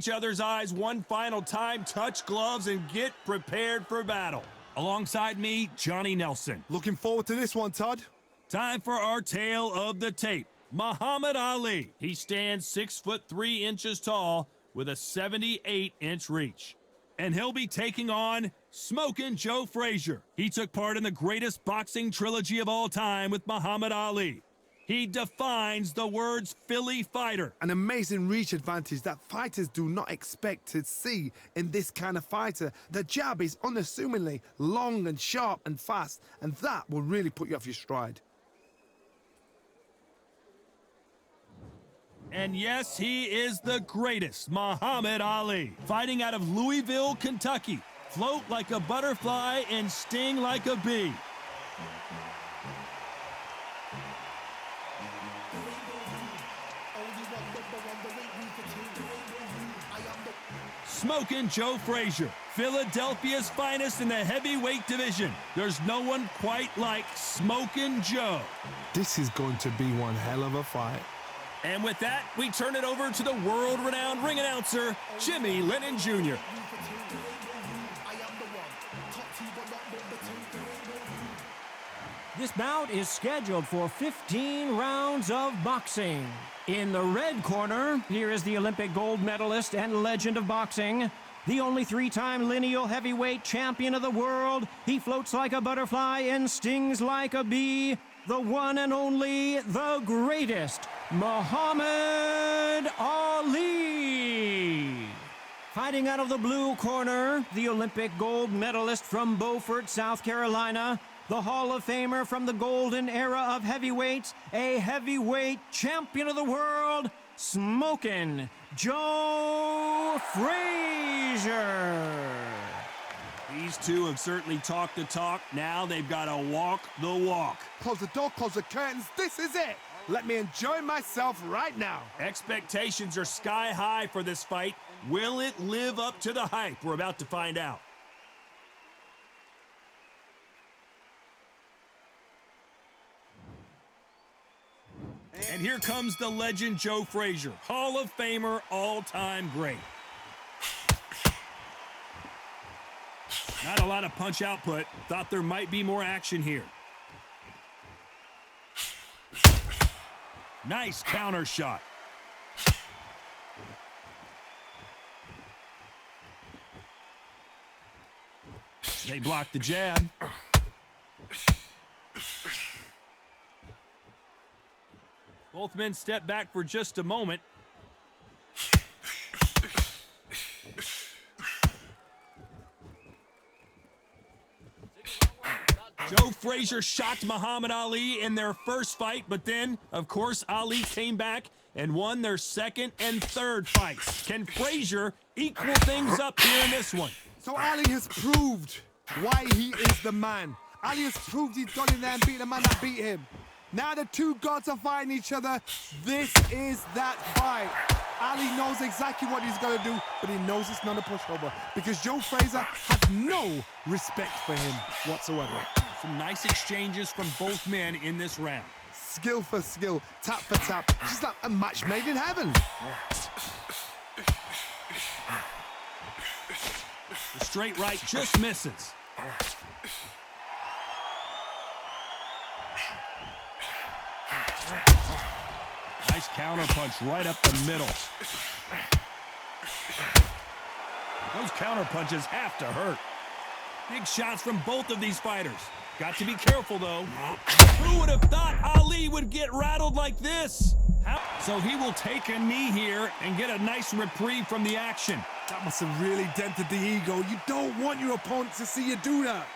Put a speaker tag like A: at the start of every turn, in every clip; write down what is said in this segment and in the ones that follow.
A: each other's eyes one final time, touch gloves, and get prepared for battle. Alongside me, Johnny Nelson.
B: Looking forward to this one, Todd.
A: Time for our tale of the tape. Muhammad Ali. He stands 6'3" tall with a 78-inch reach. And he'll be taking on Smokin' Joe Frazier. He took part in the greatest boxing trilogy of all time with Muhammad Ali. He defines the words Philly fighter.
B: An amazing reach advantage that fighters do not expect to see in this kind of fighter. The jab is unassumingly long and sharp and fast, and that will really put you off your stride.
A: And yes, he is the greatest, Muhammad Ali. Fighting out of Louisville, Kentucky. Float like a butterfly and sting like a bee. Smokin' Joe Frazier, Philadelphia's finest in the heavyweight division. There's no one quite like Smokin' Joe.
B: This is going to be one hell of a fight.
A: And with that, we turn it over to the world-renowned ring announcer, Jimmy Lennon Jr.
C: This bout is scheduled for 15 rounds of boxing. In the red corner, here is the Olympic gold medalist and legend of boxing, the only three-time lineal heavyweight champion of the world. He floats like a butterfly and stings like a bee. The one and only, the greatest, Muhammad Ali. Fighting out of the blue corner, the Olympic gold medalist from Beaufort, South Carolina, the Hall of Famer from the golden era of heavyweights, a heavyweight champion of the world, Smokin' Joe Frazier.
A: These two have certainly talked the talk. Now they've got to walk the walk.
B: Close the door, close the curtains. This is it. Let me enjoy myself right now.
A: Expectations are sky high for this fight. Will it live up to the hype? We're about to find out. And here comes the legend Joe Frazier, Hall of Famer, all-time great. Not a lot of punch output. Thought there might be more action here. Nice counter shot. They blocked the jab. Both men step back for just a moment. Joe Frazier shocked Muhammad Ali in their first fight, but then, of course, Ali came back and won their second and third fights. Can Frazier equal things up here in this one?
B: So Ali has proved why he is the man. Ali has proved he's gone in there and beat the man that beat him. Now the two gods are fighting each other. This is that fight. Ali knows exactly what he's going to do, but he knows it's not a pushover because Joe Frazier has no respect for him whatsoever.
A: Some nice exchanges from both men in this round.
B: Skill for skill, tap for tap, just like a match made in heaven.
A: The straight right just misses. Nice counter punch right up the middle. Those counter punches have to hurt. Big shots from both of these fighters. Got to be careful, though. Who would have thought Ali would get rattled like this? So he will take a knee here and get a nice reprieve from the action.
B: That must have really dented the ego. You don't want your opponent to see you do that.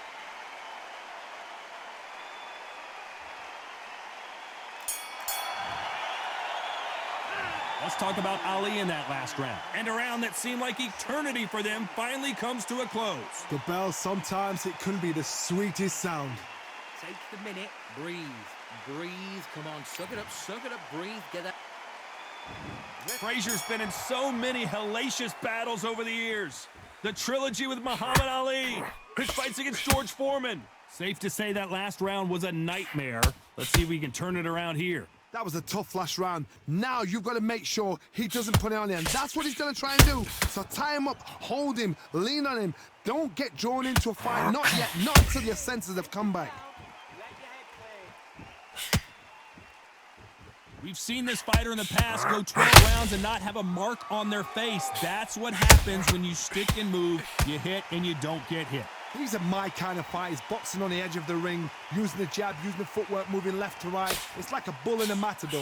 A: Let's talk about Ali in that last round. And a round that seemed like eternity for them finally comes to a close.
B: The bell, sometimes it can be the sweetest sound.
D: Take the minute, breathe, breathe. Come on, suck it up, breathe, get that.
A: Frazier's been in so many hellacious battles over the years. The trilogy with Muhammad Ali, his fights against George Foreman. Safe to say that last round was a nightmare. Let's see if we can turn it around here.
B: That was a tough last round. Now you've got to make sure he doesn't put it on you, and that's what he's going to try and do. So tie him up, hold him, lean on him. Don't get drawn into a fight. Not yet. Not until your senses have come back.
A: We've seen this fighter in the past go 12 rounds and not have a mark on their face. That's what happens when you stick and move. You hit and you don't get hit.
B: These are my kind of fights, boxing on the edge of the ring, using the jab, using the footwork, moving left to right. It's like a bull in a matador.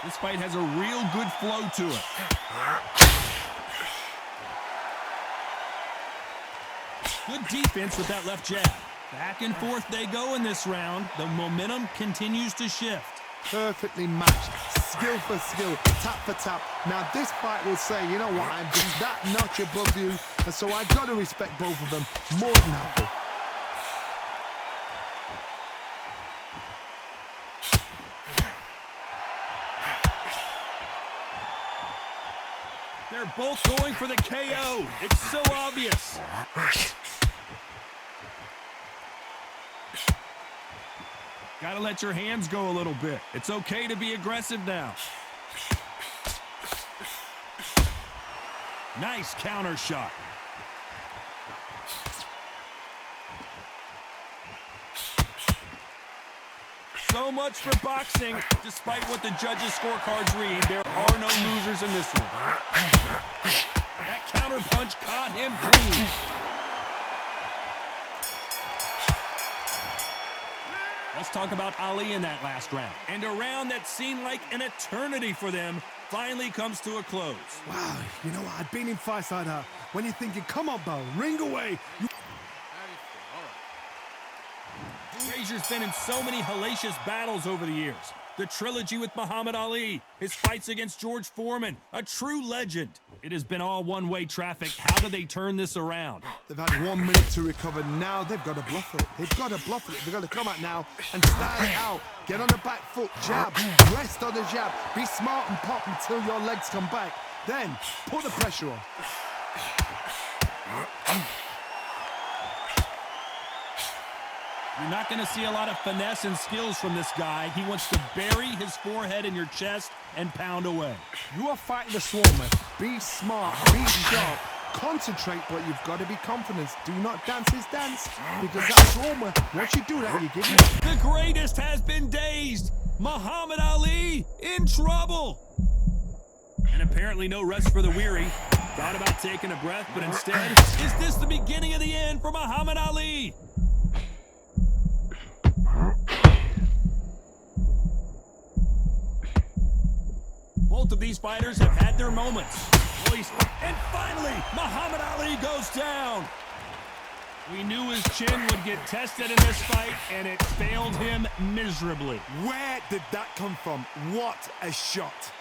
A: This fight has a real good flow to it. Good defense with that left jab. Back and forth they go in this round. The momentum continues to shift.
B: Perfectly matched, skill for skill, tap for tap. Now this fight will say, you know what, I'm just that notch above you, and so I've got to respect both of them more than happy.
A: They're both going for the KO. It's so obvious. Gotta let your hands go a little bit. It's okay to be aggressive now. Nice counter shot. So much for boxing. Despite what the judges' scorecards read, there are no losers in this one. That counter punch caught him clean. Let's talk about Ali in that last round. And a round that seemed like an eternity for them finally comes to a close.
B: Wow, you know what? I've been in fights like that. When you're thinking, come on, Bo, ring away.
A: Frazier's been in so many hellacious battles over the years. The trilogy with Muhammad Ali, his fights against George Foreman, a true legend. It has been all one-way traffic. How do they turn this around?
B: They've had 1 minute to recover. Now they've got to bluff it. They've got to bluff it. They've got to come out now and start it out. Get on the back foot, jab, rest on the jab. Be smart and pop until your legs come back. Then put the pressure on.
A: You're not going to see a lot of finesse and skills from this guy. He wants to bury his forehead in your chest and pound away.
B: You are fighting the Swarmer. Be smart, be sharp, concentrate, but you've got to be confident. Do not dance his dance, because that Swarmer, once you do that, you give him.
A: The greatest has been dazed. Muhammad Ali in trouble. And apparently no rest for the weary. Thought about taking a breath, but instead, is this the beginning of the end for Muhammad Ali? Both of these fighters have had their moments. And finally, Muhammad Ali goes down. We knew his chin would get tested in this fight, and it failed him miserably.
B: Where did that come from? What a shot.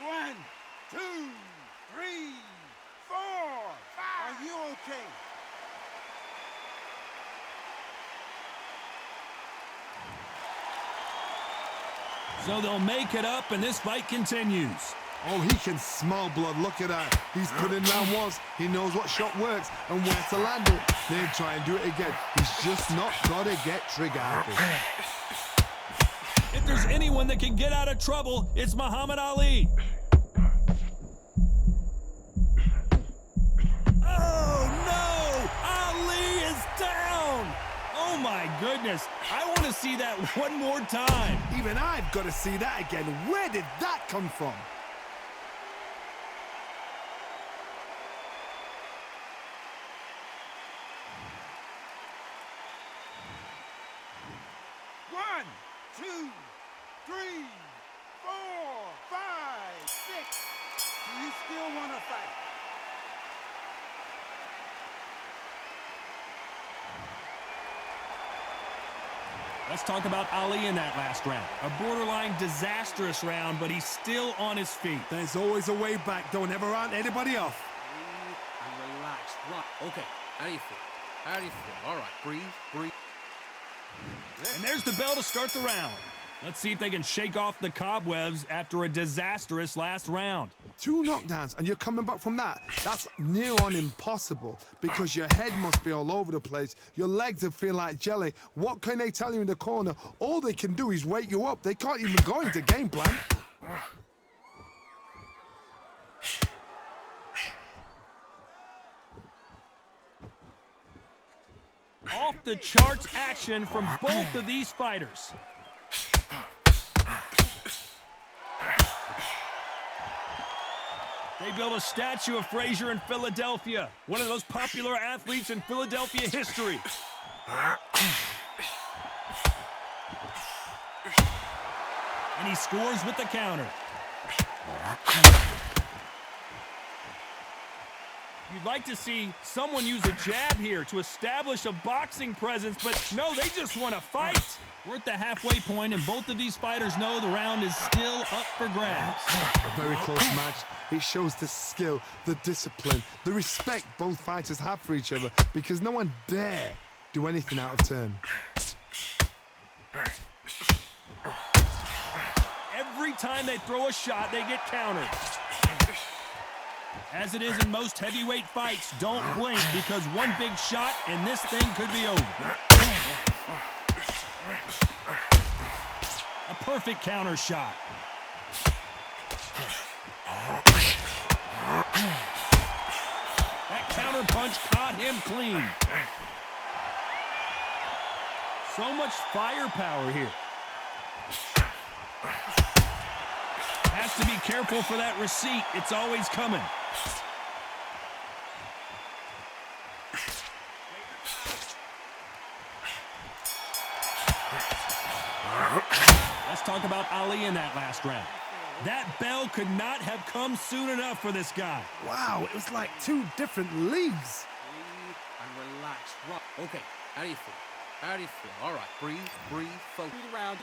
E: One, two, three, four, five. Are you okay?
A: So they'll make it up, and this fight continues.
B: Oh, he can smell blood. Look at that. He's put in round once. He knows what shot works and where to land it. Then try and do it again. He's just not got to get trigger happy.
A: If there's anyone that can get out of trouble, it's Muhammad Ali. Oh, no! Ali is down! Oh, my goodness. I want to see that one more time.
B: Even I've got to see that again. Where did that come from?
E: One, two, three, four, five, six. Do you still want to fight?
A: Let's talk about Ali in that last round. A borderline disastrous round, but he's still on his feet.
B: There's always a way back. Don't ever round anybody off.
D: Breathe and relax. Right. Okay. How do you feel? How do you feel? All right. Breathe. Breathe.
A: And there's the bell to start the round. Let's see if they can shake off the cobwebs after a disastrous last round.
B: 2 knockdowns and you're coming back from that. That's near on impossible because your head must be all over the place. Your legs will feel like jelly. What can they tell you in the corner? All they can do is wake you up. They can't even go into game plan.
A: Off the charts action from both of these fighters. They built a statue of Frazier in Philadelphia, one of the most popular athletes in Philadelphia history. And he scores with the counter. You'd like to see someone use a jab here to establish a boxing presence, but no, they just want to fight. We're at the halfway point, and both of these fighters know the round is still up for grabs.
B: A very close match. It shows the skill, the discipline, the respect both fighters have for each other because no one dare do anything out of turn.
A: Every time they throw a shot, they get countered. As it is in most heavyweight fights, don't blink because one big shot and this thing could be over. A perfect counter shot. That counter punch caught him clean. So much firepower here. Has to be careful for that receipt. It's always coming. Let's talk about Ali in that last round. That bell could not have come soon enough for this guy.
B: Wow, it was like 2 different leagues.
D: Breathe and relax. Right. Okay, how do you feel? How do you feel? All right, breathe, focus. Around.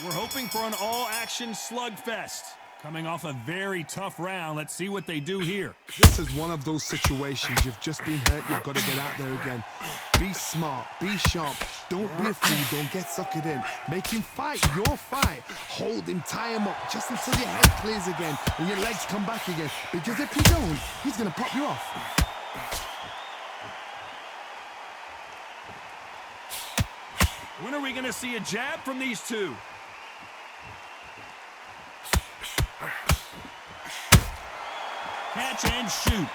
A: We're hoping for an all-action slugfest. Coming off a very tough round, let's see what they do here.
B: This is one of those situations. You've just been hurt. You've got to get out there again. Be smart. Be sharp. Don't be a fool. Don't get suckered in. Make him fight your fight. Hold him. Tie him up just until your head clears again and your legs come back again. Because if you don't, he's going to pop you off.
A: When are we going to see a jab from these two? Catch and shoot.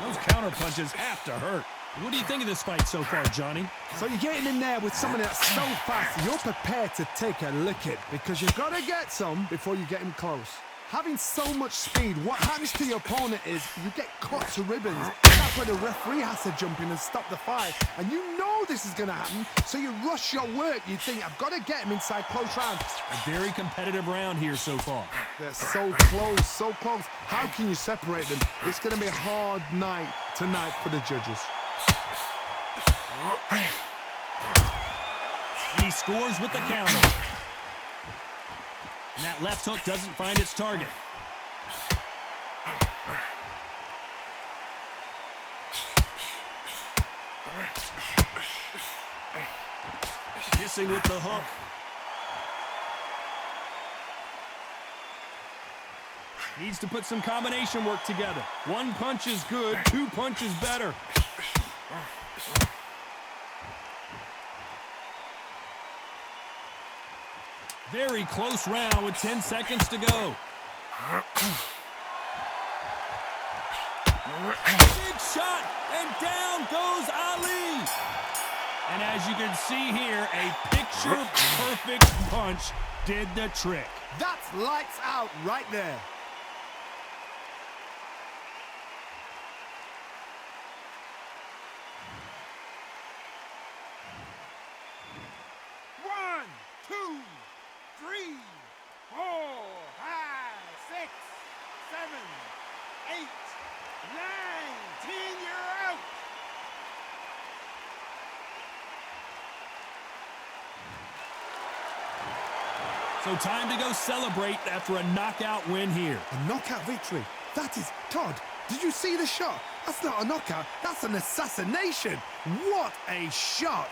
A: Those counter punches have to hurt. What do you think of this fight so far, Johnny?
B: So you're getting in there with someone that's so fast, you're prepared to take a licking because you've got to get some before you get him close. Having so much speed, what happens to your opponent is you get cut to ribbons. That's where the referee has to jump in and stop the fight. And you know this is going to happen, so you rush your work. You think, I've got to get him inside close round.
A: A very competitive round here so far.
B: They're so close, so close. How can you separate them? It's going to be a hard night tonight for the judges.
A: And he scores with the counter. And that left hook doesn't find its target. Missing with the hook. Needs to put some combination work together. 1 punch is good, 2 punches better. Very close round with 10 seconds to go. Big shot, and down goes Ali. And as you can see here, a picture-perfect punch did the trick.
B: That's lights out right there.
E: One, two, 3, 4, 5, 6, 7, 8, 9, 10, you're out.
A: So time to go celebrate after a knockout win here.
B: A knockout victory. That is, Todd, did you see the shot? That's not a knockout, that's an assassination. What a shot!